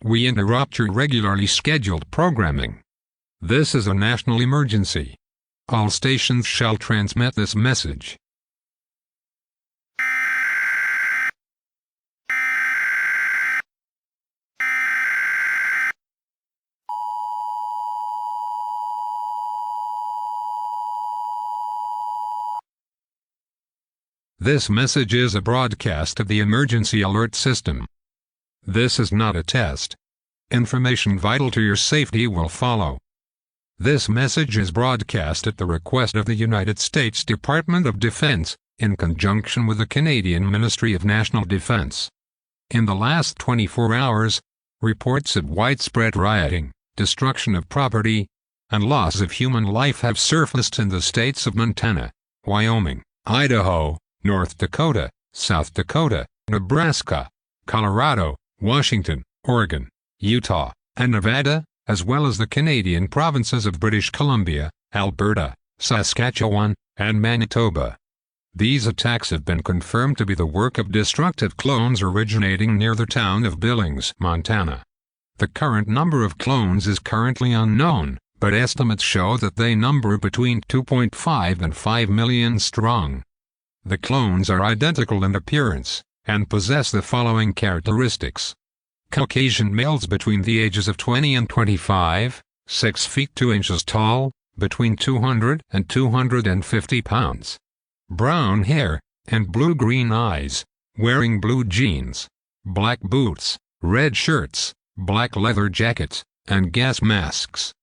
We interrupt your regularly scheduled programming. This is a national emergency. All stations shall transmit this message. This message is a broadcast of the emergency alert system. This is not a test. Information vital to your safety will follow. This message is broadcast at the request of the United States Department of Defense, in conjunction with the Canadian Ministry of National Defense. In the last 24 hours, reports of widespread rioting, destruction of property, and loss of human life have surfaced in the states of Montana, Wyoming, Idaho, North Dakota, South Dakota, Nebraska, Colorado, Washington, Oregon, Utah, and Nevada, as well as the Canadian provinces of British Columbia, Alberta, Saskatchewan, and Manitoba. These attacks have been confirmed to be the work of destructive clones originating near the town of Billings, Montana. The current number of clones is currently unknown, but estimates show that they number between 2.5 and 5 million strong. The clones are identical in appearance, and possess the following characteristics. Caucasian males between the ages of 20 and 25, 6 feet 2 inches tall, between 200 and 250 pounds. Brown hair, and blue-green eyes, wearing blue jeans, black boots, red shirts, black leather jackets, and gas masks.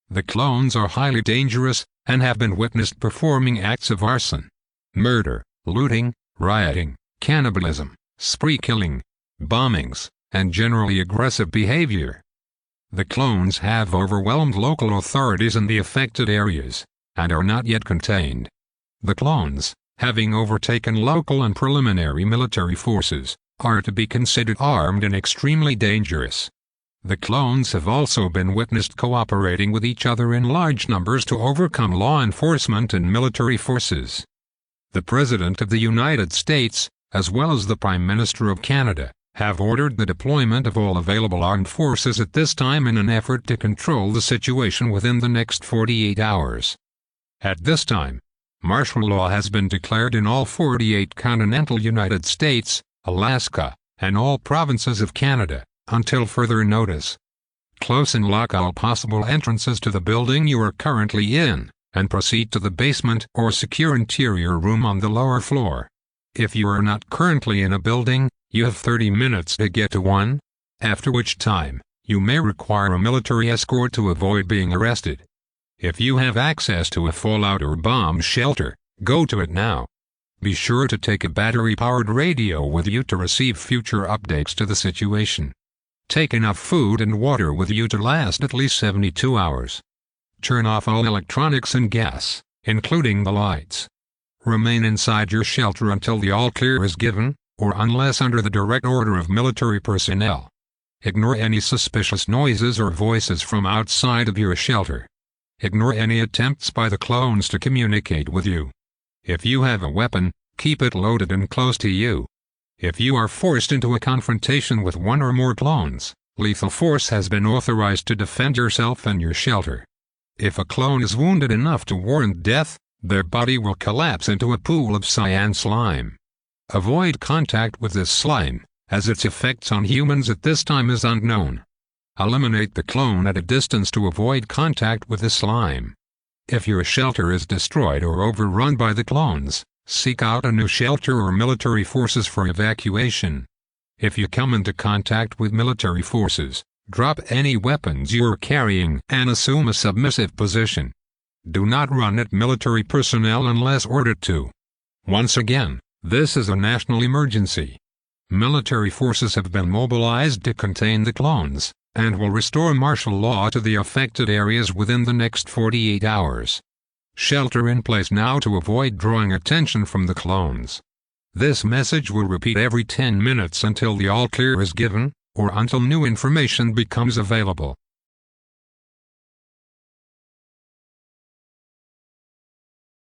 The clones are highly dangerous, and have been witnessed performing acts of arson, murder, looting, rioting, cannibalism, spree killing, bombings, and generally aggressive behavior. The clones have overwhelmed local authorities in the affected areas, and are not yet contained. The clones, having overtaken local and preliminary military forces, are to be considered armed and extremely dangerous. The clones have also been witnessed cooperating with each other in large numbers to overcome law enforcement and military forces. The President of the United States, as well as the Prime Minister of Canada, have ordered the deployment of all available armed forces at this time in an effort to control the situation within the next 48 hours. At this time, martial law has been declared in all 48 continental United States, Alaska, and all provinces of Canada, until further notice. Close and lock all possible entrances to the building you are currently in, and proceed to the basement or secure interior room on the lower floor. If you are not currently in a building, you have 30 minutes to get to one, after which time, you may require a military escort to avoid being arrested. If you have access to a fallout or bomb shelter, go to it now. Be sure to take a battery-powered radio with you to receive future updates to the situation. Take enough food and water with you to last at least 72 hours. Turn off all electronics and gas, including the lights. Remain inside your shelter until the all-clear is given, or unless under the direct order of military personnel. Ignore any suspicious noises or voices from outside of your shelter. Ignore any attempts by the clones to communicate with you. If you have a weapon, keep it loaded and close to you. If you are forced into a confrontation with one or more clones, lethal force has been authorized to defend yourself and your shelter. If a clone is wounded enough to warrant death, their body will collapse into a pool of cyan slime. Avoid contact with this slime, as its effects on humans at this time is unknown. Eliminate the clone at a distance to avoid contact with the slime. If your shelter is destroyed or overrun by the clones, seek out a new shelter or military forces for evacuation. If you come into contact with military forces, drop any weapons you are carrying and assume a submissive position. Do not run at military personnel unless ordered to. Once again, this is a national emergency. Military forces have been mobilized to contain the clones, and will restore martial law to the affected areas within the next 48 hours. Shelter in place now to avoid drawing attention from the clones. This message will repeat every 10 minutes until the all-clear is given, or until new information becomes available.